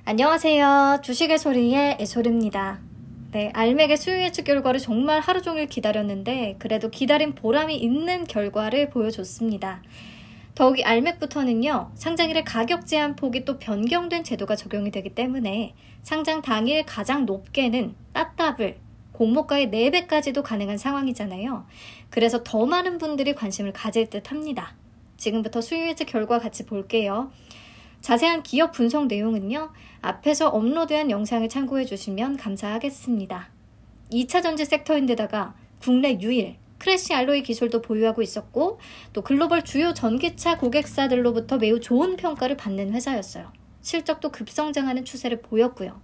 안녕하세요. 주식의 소리의 애소리입니다. 네, 알맥의 수요 예측 결과를 정말 하루 종일 기다렸는데 그래도 기다린 보람이 있는 결과를 보여줬습니다. 더욱이 알맥부터는요, 상장일의 가격 제한 폭이 또 변경된 제도가 적용이 되기 때문에 상장 당일 가장 높게는 따따블, 공모가의 4배까지도 가능한 상황이잖아요. 그래서 더 많은 분들이 관심을 가질 듯 합니다. 지금부터 수요 예측 결과 같이 볼게요. 자세한 기업 분석 내용은요, 앞에서 업로드한 영상을 참고해 주시면 감사하겠습니다. 2차 전지 섹터인데다가 국내 유일 크래시 알로이 기술도 보유하고 있었고, 또 글로벌 주요 전기차 고객사들로부터 매우 좋은 평가를 받는 회사였어요. 실적도 급성장하는 추세를 보였고요.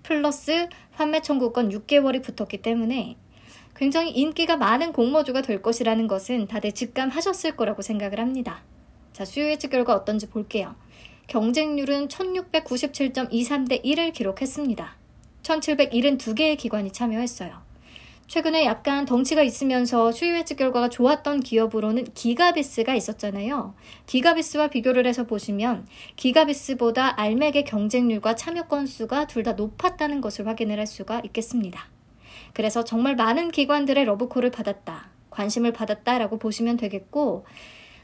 플러스 판매 청구권 6개월이 붙었기 때문에 굉장히 인기가 많은 공모주가 될 것이라는 것은 다들 직감하셨을 거라고 생각을 합니다. 자, 수요 예측 결과 어떤지 볼게요. 경쟁률은 1697.23대 1을 기록했습니다. 1772개의 기관이 참여했어요. 최근에 약간 덩치가 있으면서 수요 예측 결과가 좋았던 기업으로는 기가비스가 있었잖아요. 기가비스와 비교를 해서 보시면 기가비스보다 알맥의 경쟁률과 참여 건수가 둘 다 높았다는 것을 확인을 할 수가 있겠습니다. 그래서 정말 많은 기관들의 러브콜을 받았다, 관심을 받았다라고 보시면 되겠고,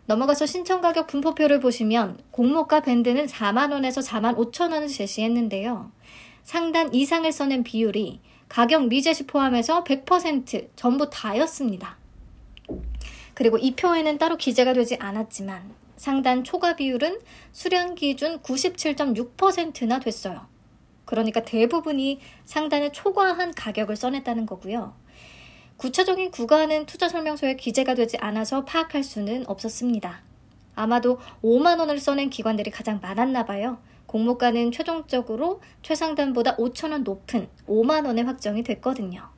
넘어가서 신청가격 분포표를 보시면 공모가 밴드는 4만원에서 45,000원을 제시했는데요. 상단 이상을 써낸 비율이 가격 미제시 포함해서 100% 전부 다였습니다. 그리고 이 표에는 따로 기재가 되지 않았지만 상단 초과 비율은 수량 기준 97.6%나 됐어요. 그러니까 대부분이 상단을 초과한 가격을 써냈다는 거고요. 구체적인 구간은 투자 설명서에 기재가 되지 않아서 파악할 수는 없었습니다. 아마도 5만원을 써낸 기관들이 가장 많았나 봐요. 공모가는 최종적으로 최상단보다 5,000원 높은 5만원에 확정이 됐거든요.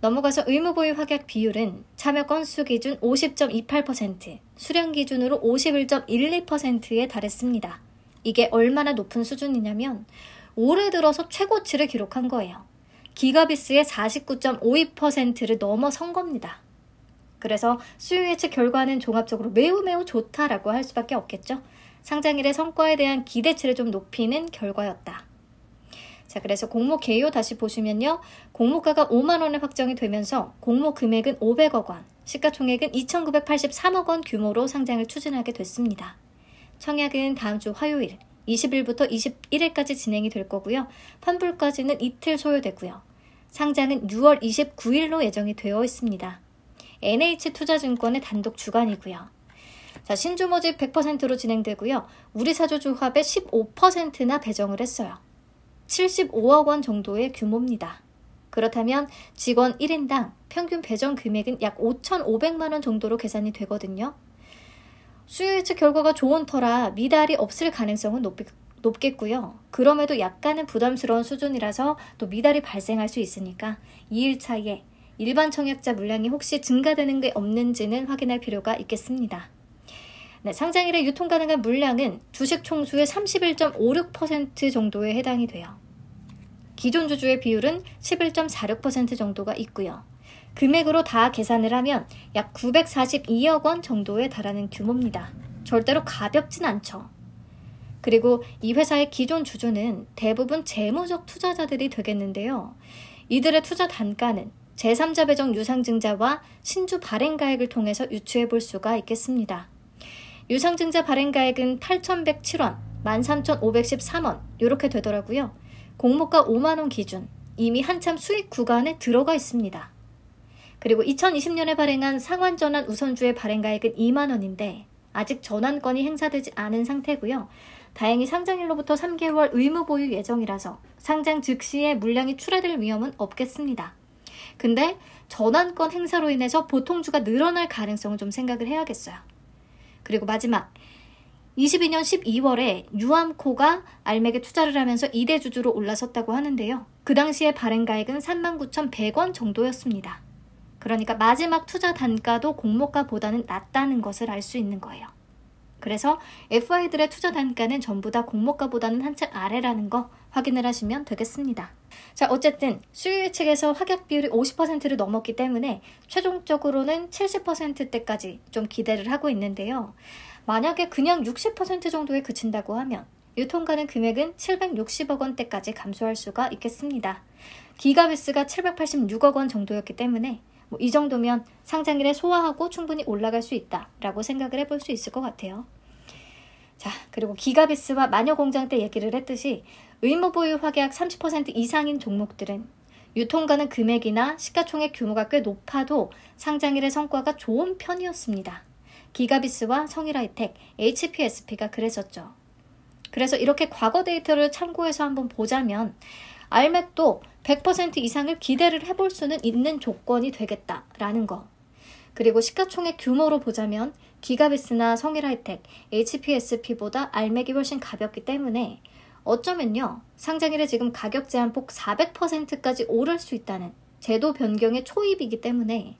넘어가서 의무보유 확약 비율은 참여 건수 기준 50.28%, 수량 기준으로 51.12%에 달했습니다. 이게 얼마나 높은 수준이냐면 올해 들어서 최고치를 기록한 거예요. 기가비스의 49.52%를 넘어선 겁니다. 그래서 수요 예측 결과는 종합적으로 매우 좋다라고 할 수밖에 없겠죠. 상장일의 성과에 대한 기대치를 좀 높이는 결과였다. 자, 그래서 공모 개요 다시 보시면요. 공모가가 5만원에 확정이 되면서 공모 금액은 500억 원, 시가총액은 2,983억 원 규모로 상장을 추진하게 됐습니다. 청약은 다음 주 화요일 20일부터 21일까지 진행이 될 거고요. 환불까지는 이틀 소요되고요. 상장은 6월 29일로 예정이 되어 있습니다. NH투자증권의 단독 주관이고요. 자, 신주 모집 100%로 진행되고요. 우리사주조합의 15%나 배정을 했어요. 75억 원 정도의 규모입니다. 그렇다면 직원 1인당 평균 배정 금액은 약 5,500만 원 정도로 계산이 되거든요. 수요 예측 결과가 좋은 터라 미달이 없을 가능성은 높겠고요. 그럼에도 약간은 부담스러운 수준이라서 또 미달이 발생할 수 있으니까 2일 차에 일반 청약자 물량이 혹시 증가되는 게 없는지는 확인할 필요가 있겠습니다. 네, 상장일에 유통 가능한 물량은 주식 총수의 31.56% 정도에 해당이 돼요. 기존 주주의 비율은 11.46% 정도가 있고요. 금액으로 다 계산을 하면 약 942억 원 정도에 달하는 규모입니다. 절대로 가볍진 않죠. 그리고 이 회사의 기존 주주는 대부분 재무적 투자자들이 되겠는데요. 이들의 투자 단가는 제3자 배정 유상증자와 신주 발행가액을 통해서 유추해 볼 수가 있겠습니다. 유상증자 발행가액은 8,107원, 13,513원 이렇게 되더라고요. 공모가 5만원 기준, 이미 한참 수익 구간에 들어가 있습니다. 그리고 2020년에 발행한 상환전환 우선주의 발행가액은 2만원인데 아직 전환권이 행사되지 않은 상태고요. 다행히 상장일로부터 3개월 의무보유 예정이라서 상장 즉시에 물량이 출하될 위험은 없겠습니다. 근데 전환권 행사로 인해서 보통주가 늘어날 가능성을 좀 생각을 해야겠어요. 그리고 마지막 22년 12월에 유암코가 알맥에 투자를 하면서 2대 주주로 올라섰다고 하는데요. 그 당시에 발행가액은 39,100원 정도였습니다. 그러니까 마지막 투자 단가도 공모가보다는 낮다는 것을 알 수 있는 거예요. 그래서 FI들의 투자 단가는 전부 다 공모가보다는 한층 아래라는 거 확인을 하시면 되겠습니다. 자, 어쨌든 수요 예측에서 확약 비율이 50%를 넘었기 때문에 최종적으로는 70%대까지 좀 기대를 하고 있는데요. 만약에 그냥 60% 정도에 그친다고 하면 유통 가능 금액은 760억 원대까지 감소할 수가 있겠습니다. 기가비스가 786억 원 정도였기 때문에 이 정도면 상장일에 소화하고 충분히 올라갈 수 있다라고 생각을 해볼 수 있을 것 같아요. 자, 그리고 기가비스와 마녀공장 때 얘기를 했듯이 의무보유 확약 30% 이상인 종목들은 유통 가능 금액이나 시가총액 규모가 꽤 높아도 상장일의 성과가 좋은 편이었습니다. 기가비스와 성일하이텍, HPSP가 그랬었죠. 그래서 이렇게 과거 데이터를 참고해서 한번 보자면 알맥도 100% 이상을 기대를 해볼 수는 있는 조건이 되겠다라는 거. 그리고 시가총액 규모로 보자면 기가비스나 성일하이텍, HPSP보다 알맥이 훨씬 가볍기 때문에 어쩌면요, 상장일에 지금 가격 제한폭 400%까지 오를 수 있다는 제도 변경의 초입이기 때문에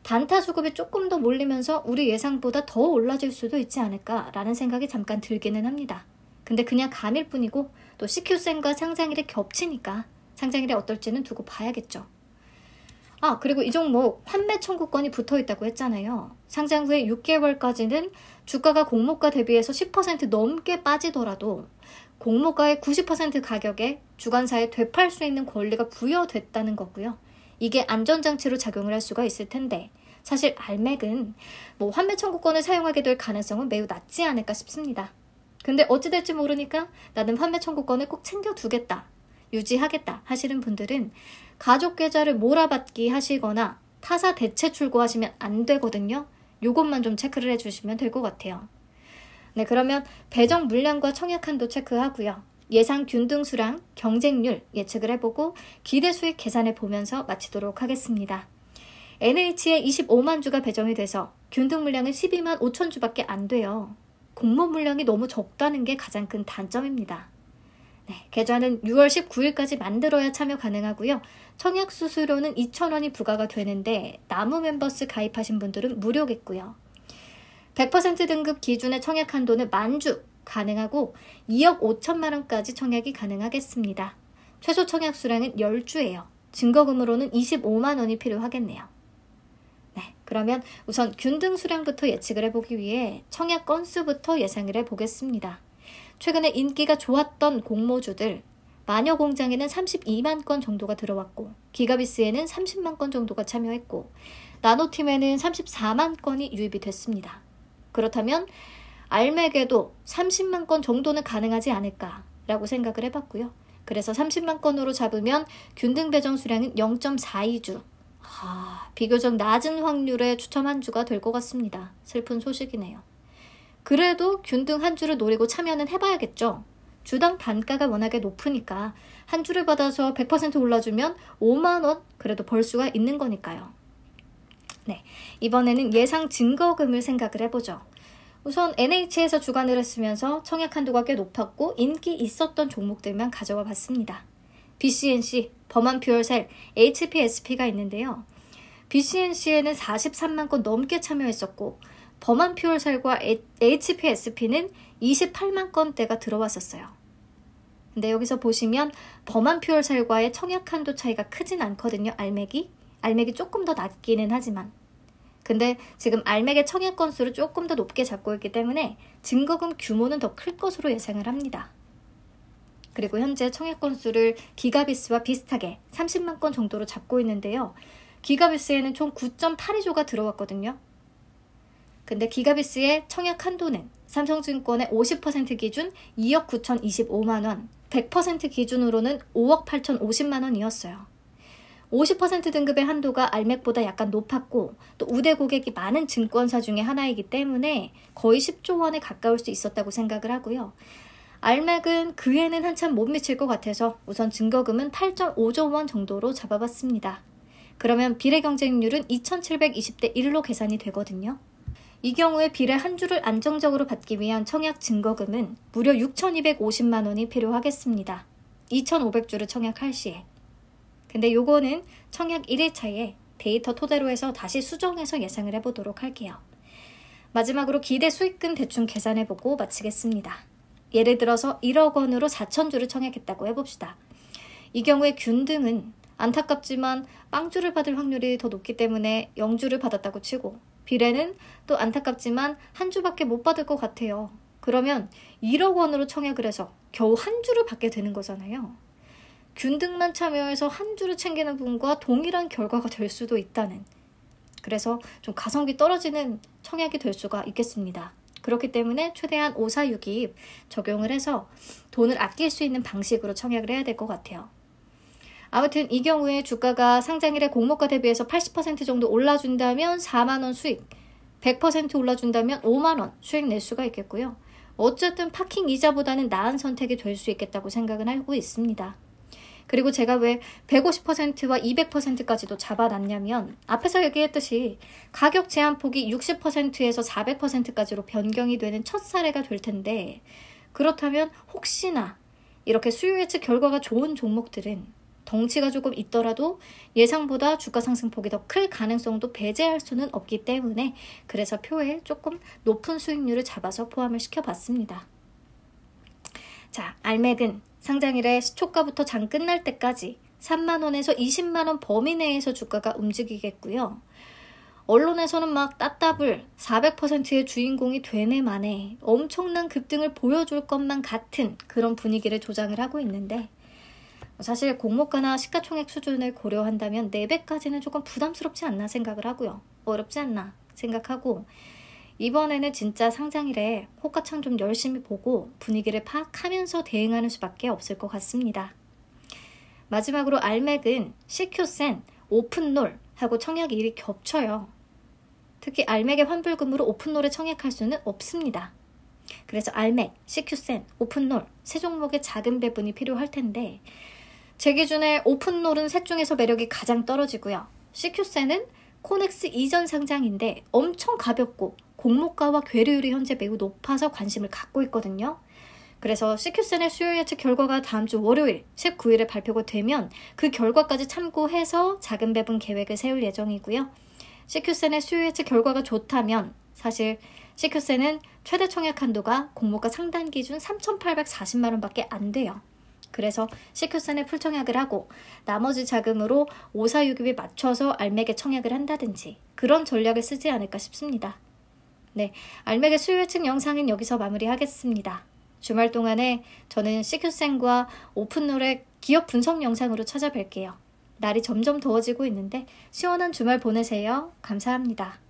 단타 수급이 조금 더 몰리면서 우리 예상보다 더 올라질 수도 있지 않을까라는 생각이 잠깐 들기는 합니다. 근데 그냥 감일 뿐이고 또 CQ쌤과 상장일이 겹치니까 상장일이 어떨지는 두고 봐야겠죠. 아, 그리고 이 종목 환매 청구권이 붙어있다고 했잖아요. 상장 후에 6개월까지는 주가가 공모가 대비해서 10% 넘게 빠지더라도 공모가의 90% 가격에 주관사에 되팔 수 있는 권리가 부여됐다는 거고요. 이게 안전장치로 작용을 할 수가 있을 텐데 사실 알맥은 환매 청구권을 사용하게 될 가능성은 매우 낮지 않을까 싶습니다. 근데 어찌 될지 모르니까 나는 환매 청구권을 꼭 챙겨두겠다, 유지하겠다 하시는 분들은 가족 계좌를 몰아받기 하시거나 타사 대체 출고하시면 안 되거든요. 요것만 좀 체크를 해주시면 될 것 같아요. 네, 그러면 배정 물량과 청약 한도 체크하고요. 예상 균등 수량, 경쟁률 예측을 해보고 기대 수익 계산해 보면서 마치도록 하겠습니다. NH에 25만 주가 배정이 돼서 균등 물량은 12만 5천 주밖에 안 돼요. 공모 물량이 너무 적다는 게 가장 큰 단점입니다. 네, 계좌는 6월 19일까지 만들어야 참여 가능하고요. 청약 수수료는 2,000원이 부과가 되는데 나무 멤버스 가입하신 분들은 무료겠고요. 100% 등급 기준의 청약 한도는 만주 가능하고 2억 5천만 원까지 청약이 가능하겠습니다. 최소 청약 수량은 10주예요. 증거금으로는 25만 원이 필요하겠네요. 네, 그러면 우선 균등 수량부터 예측을 해보기 위해 청약 건수부터 예상을 해보겠습니다. 최근에 인기가 좋았던 공모주들, 마녀공장에는 32만 건 정도가 들어왔고 기가비스에는 30만 건 정도가 참여했고 나노팀에는 34만 건이 유입이 됐습니다. 그렇다면 알맥에도 30만 건 정도는 가능하지 않을까라고 생각을 해봤고요. 그래서 30만 건으로 잡으면 균등 배정 수량은 0.42주. 비교적 낮은 확률의 추첨 한 주가 될 것 같습니다. 슬픈 소식이네요. 그래도 균등 한 주를 노리고 참여는 해봐야겠죠. 주당 단가가 워낙에 높으니까 한 주를 받아서 100% 올라주면 5만 원 그래도 벌 수가 있는 거니까요. 네, 이번에는 예상 증거금을 생각을 해보죠. 우선 NH에서 주관을 했으면서 청약 한도가 꽤 높았고 인기 있었던 종목들만 가져와 봤습니다. BCNC, 범한퓨얼셀, HPSP가 있는데요. BCNC에는 43만 건 넘게 참여했었고 범한퓨얼셀과 HPSP는 28만 건대가 들어왔었어요. 근데 여기서 보시면 범한퓨얼셀과의 청약 한도 차이가 크진 않거든요. 알맥이 조금 더 낮기는 하지만 근데 지금 알맥의 청약 건수를 조금 더 높게 잡고 있기 때문에 증거금 규모는 더 클 것으로 예상을 합니다. 그리고 현재 청약 건수를 기가비스와 비슷하게 30만 건 정도로 잡고 있는데요. 기가비스에는 총 9.82조가 들어왔거든요. 근데 기가비스의 청약 한도는 삼성증권의 50% 기준 2억 9,025만 원, 100% 기준으로는 5억 8,050만 원이었어요. 50% 등급의 한도가 알맥보다 약간 높았고 또 우대 고객이 많은 증권사 중에 하나이기 때문에 거의 10조 원에 가까울 수 있었다고 생각을 하고요. 알맥은 그에는 한참 못 미칠 것 같아서 우선 증거금은 8.5조 원 정도로 잡아봤습니다. 그러면 비례 경쟁률은 2720대 1로 계산이 되거든요. 이 경우에 비례 한 주를 안정적으로 받기 위한 청약 증거금은 무려 6,250만 원이 필요하겠습니다. 2,500주를 청약할 시에. 근데 요거는 청약 1일차에 데이터 토대로 해서 다시 수정해서 예상을 해보도록 할게요. 마지막으로 기대 수익금 대충 계산해보고 마치겠습니다. 예를 들어서 1억 원으로 4,000주를 청약했다고 해봅시다. 이 경우에 균등은 안타깝지만 빵주를 받을 확률이 더 높기 때문에 0주를 받았다고 치고 비례는 또 안타깝지만 한 주밖에 못 받을 것 같아요. 그러면 1억 원으로 청약을 해서 겨우 한 주를 받게 되는 거잖아요. 균등만 참여해서 한 주를 챙기는 분과 동일한 결과가 될 수도 있다는, 그래서 좀 가성비 떨어지는 청약이 될 수가 있겠습니다. 그렇기 때문에 최대한 5462 적용을 해서 돈을 아낄 수 있는 방식으로 청약을 해야 될 것 같아요. 아무튼 이 경우에 주가가 상장일에 공모가 대비해서 80% 정도 올라준다면 4만원 수익, 100% 올라준다면 5만원 수익 낼 수가 있겠고요. 어쨌든 파킹 이자보다는 나은 선택이 될 수 있겠다고 생각은 하고 있습니다. 그리고 제가 왜 150%와 200%까지도 잡아놨냐면 앞에서 얘기했듯이 가격 제한폭이 60%에서 400%까지로 변경이 되는 첫 사례가 될 텐데, 그렇다면 혹시나 이렇게 수요 예측 결과가 좋은 종목들은 덩치가 조금 있더라도 예상보다 주가 상승폭이 더 클 가능성도 배제할 수는 없기 때문에, 그래서 표에 조금 높은 수익률을 잡아서 포함을 시켜봤습니다. 자, 알맥은 상장일에 시초가부터 장 끝날 때까지 3만원에서 20만원 범위 내에서 주가가 움직이겠고요. 언론에서는 막 따따블 400%의 주인공이 되네 마네 엄청난 급등을 보여줄 것만 같은 그런 분위기를 조장을 하고 있는데, 사실 공모가나 시가총액 수준을 고려한다면 4배까지는 조금 부담스럽지 않나 생각을 하고요. 어렵지 않나 생각하고, 이번에는 진짜 상장일에 호가창 좀 열심히 보고 분위기를 파악하면서 대응하는 수밖에 없을 것 같습니다. 마지막으로 알맥은 CQ센, 오픈롤하고 청약일이 겹쳐요. 특히 알맥의 환불금으로 오픈롤에 청약할 수는 없습니다. 그래서 알맥, CQ센, 오픈롤 세 종목의 작은 배분이 필요할 텐데, 제 기준에 오픈롤은 셋 중에서 매력이 가장 떨어지고요. CQ센은 코넥스 이전 상장인데 엄청 가볍고 공모가와 괴리율이 현재 매우 높아서 관심을 갖고 있거든요. 그래서 CQ센의 수요 예측 결과가 다음 주 월요일 19일에 발표가 되면 그 결과까지 참고해서 작은 배분 계획을 세울 예정이고요. CQ센의 수요 예측 결과가 좋다면 사실 CQ센은 최대 청약 한도가 공모가 상단 기준 3,840만원 밖에 안 돼요. 그래서 CQ센에 풀청약을 하고 나머지 자금으로 5462에 맞춰서 알맥에 청약을 한다든지 그런 전략을 쓰지 않을까 싶습니다. 네, 알맥의 수요 예측 영상은 여기서 마무리하겠습니다. 주말 동안에 저는 CQ센과 오픈롤의 기업 분석 영상으로 찾아뵐게요. 날이 점점 더워지고 있는데 시원한 주말 보내세요. 감사합니다.